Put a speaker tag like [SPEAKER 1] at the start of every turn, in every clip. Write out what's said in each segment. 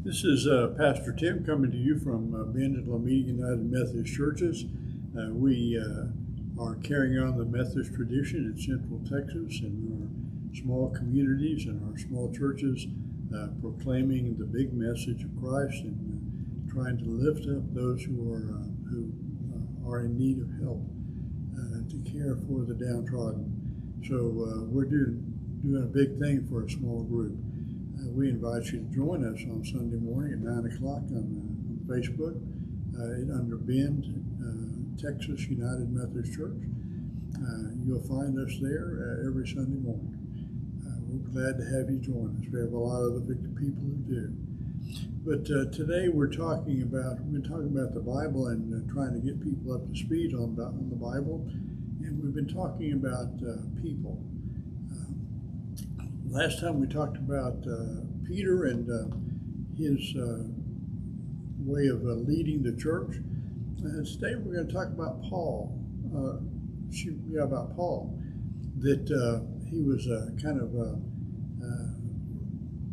[SPEAKER 1] This is Pastor Tim coming to you from Bend and Lomita United Methodist Churches. We are carrying on the Methodist tradition in Central Texas and our small communities and our small churches, proclaiming the big message of Christ and trying to lift up those who are in need of help, to care for the downtrodden. So we're doing a big thing for a small group. We invite you to join us on Sunday morning at 9 o'clock on Facebook under Bend, Texas United Methodist Church. You'll find us there every Sunday morning. We're glad to have you join us. We have a lot of other people who do. But today we've been talking about the Bible and trying to get people up to speed on the Bible. And we've been talking about people. Last time we talked about Peter and his way of leading the church. Today we're going to talk about Paul. About Paul. That he was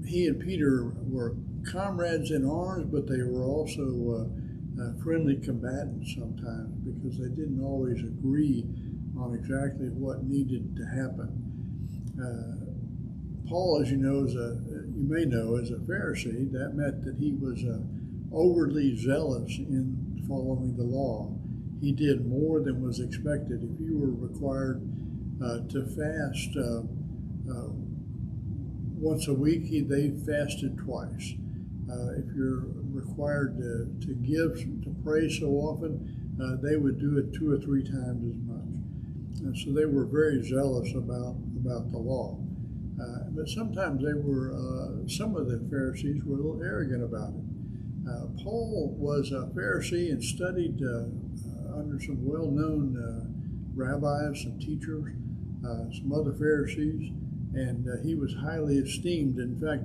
[SPEAKER 1] he and Peter were comrades in arms, but they were also friendly combatants sometimes because they didn't always agree on exactly what needed to happen. Paul, as you may know, is a Pharisee. That meant that he was overly zealous in following the law. He did more than was expected. If you were required to fast once a week, they fasted twice. If you're required to pray so often, they would do it 2 or 3 times as much. And so they were very zealous about the law. But sometimes some of the Pharisees were a little arrogant about it. Paul was a Pharisee and studied under some well-known rabbis, some teachers, some other Pharisees, and he was highly esteemed. In fact,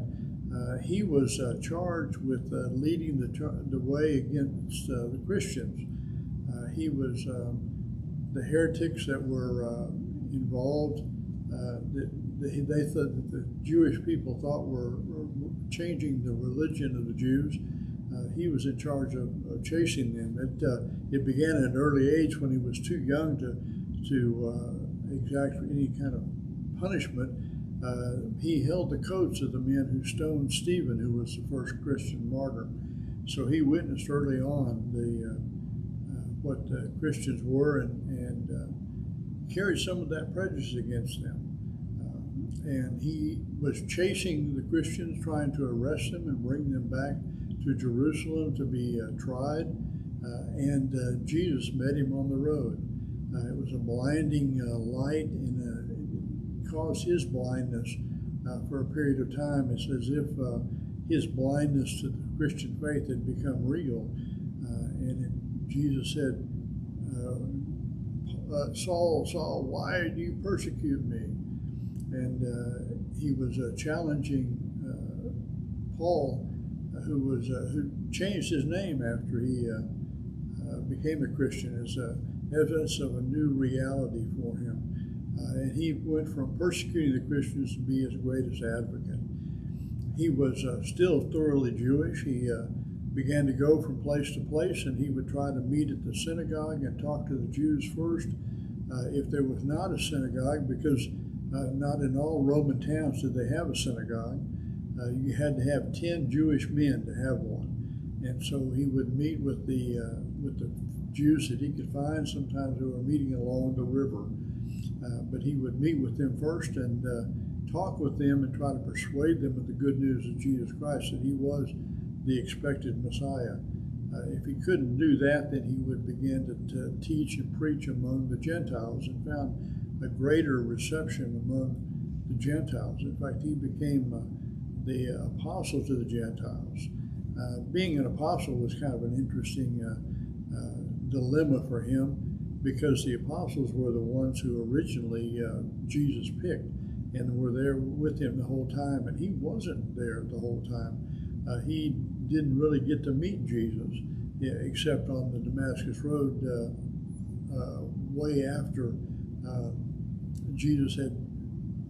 [SPEAKER 1] he was charged with leading the way against the Christians. He was the heretics that were involved. They thought that the Jewish people thought were changing the religion of the Jews. He was in charge of chasing them. It began at an early age when he was too young to exact any kind of punishment. He held the coats of the men who stoned Stephen, who was the first Christian martyr. So he witnessed early on what Christians were and carried some of that prejudice against them. And he was chasing the Christians, trying to arrest them and bring them back to Jerusalem to be tried. And Jesus met him on the road. It was a blinding light, and it caused his blindness for a period of time. It's as if his blindness to the Christian faith had become real. And Jesus said, Saul, Saul, why do you persecute me? And he was challenging Paul, who changed his name after he became a Christian, as evidence of a new reality for him. And he went from persecuting the Christians to be his greatest advocate. He was still thoroughly Jewish. He began to go from place to place, and he would try to meet at the synagogue and talk to the Jews first. If there was not a synagogue, because not in all Roman towns did they have a synagogue. You had to have 10 Jewish men to have one. And so he would meet with the Jews that he could find. Sometimes they were meeting along the river. But he would meet with them first and talk with them and try to persuade them of the good news of Jesus Christ, that he was the expected Messiah. If he couldn't do that, then he would begin to teach and preach among the Gentiles, and found a greater reception among the Gentiles. In fact, he became the apostle to the Gentiles. Being an apostle was kind of an interesting dilemma for him, because the apostles were the ones who originally Jesus picked and were there with him the whole time, and he wasn't there the whole time. He didn't really get to meet Jesus except on the Damascus Road way after Jesus had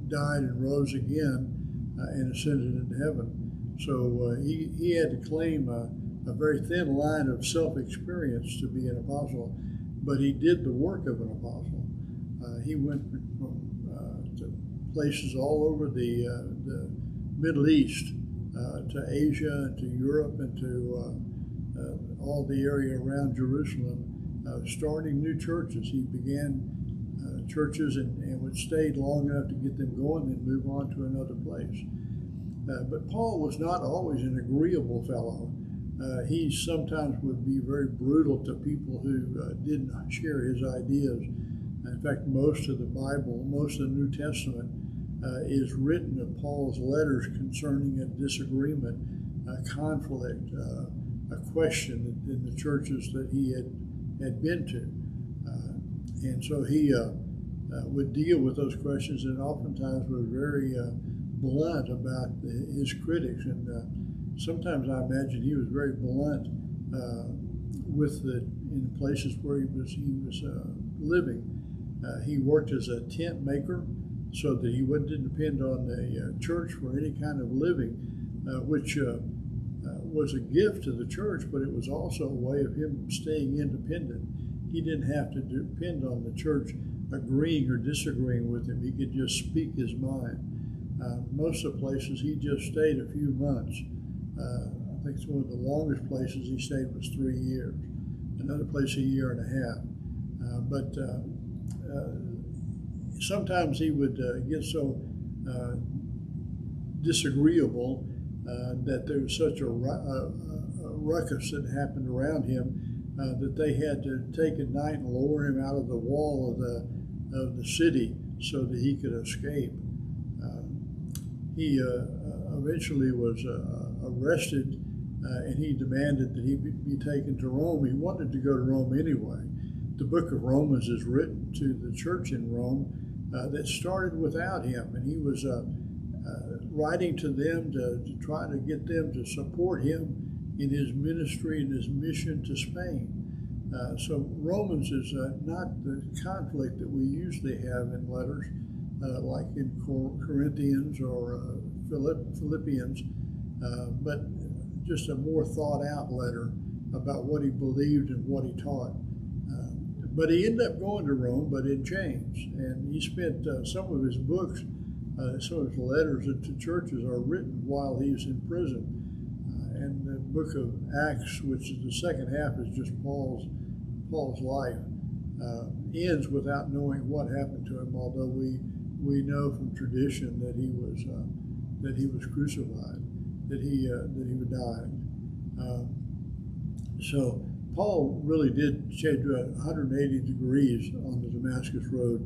[SPEAKER 1] died and rose again and ascended into heaven. So he had to claim a very thin line of self-experience to be an apostle, but he did the work of an apostle. He went to places all over the Middle East, to Asia, and to Europe, and to all the area around Jerusalem, starting new churches. He began churches and would stay long enough to get them going, then move on to another place. But Paul was not always an agreeable fellow. He sometimes would be very brutal to people who didn't share his ideas. In fact, most of the Bible, most of the New Testament, is written of Paul's letters concerning a disagreement, a conflict, a question in the churches that he had been to. And so he would deal with those questions, and oftentimes was very blunt about his critics. And sometimes I imagine he was very blunt in places where he was living. He worked as a tent maker, so that he didn't depend on the church for any kind of living, which was a gift to the church, but it was also a way of him staying independent. He didn't have to depend on the church agreeing or disagreeing with him. He could just speak his mind. Most of the places he just stayed a few months. I think one of the longest places he stayed was 3 years. Another place a year and a half. But sometimes he would get so disagreeable that there was such a ruckus that happened around him that they had to take at night and lower him out of the wall of the city so that he could escape. He eventually was arrested, and he demanded that he be taken to Rome. He wanted to go to Rome anyway. The book of Romans is written to the church in Rome that started without him, and he was writing to them to try to get them to support him in his ministry and his mission to Spain. So Romans is not the conflict that we usually have in letters, like in Corinthians or Philippians, but just a more thought out letter about what he believed and what he taught. But he ended up going to Rome, but in chains. And he spent some of his books, some of his letters to churches are written while he's in prison. And the book of Acts, which is the second half, is just Paul's life, ends without knowing what happened to him, although we know from tradition that he was crucified, that he died. So Paul really did change 180 degrees on the Damascus Road,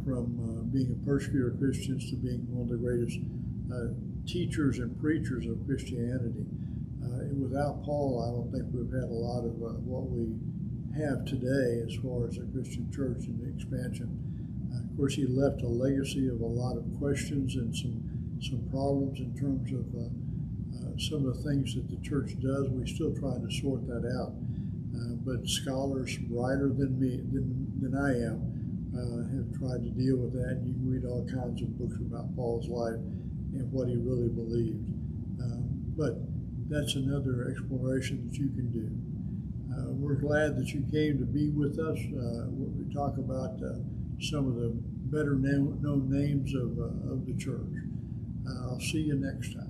[SPEAKER 1] from being a persecutor of Christians to being one of the greatest teachers and preachers of Christianity. Without Paul, I don't think we've had a lot of what we have today as far as a Christian church and the expansion. Of course, he left a legacy of a lot of questions and some problems in terms of some of the things that the church does. We still try to sort that out. But scholars brighter than I am have tried to deal with that. You can read all kinds of books about Paul's life and what he really believed. But that's another exploration that you can do. We're glad that you came to be with us. We talk about some of the better known names of the church. I'll see you next time.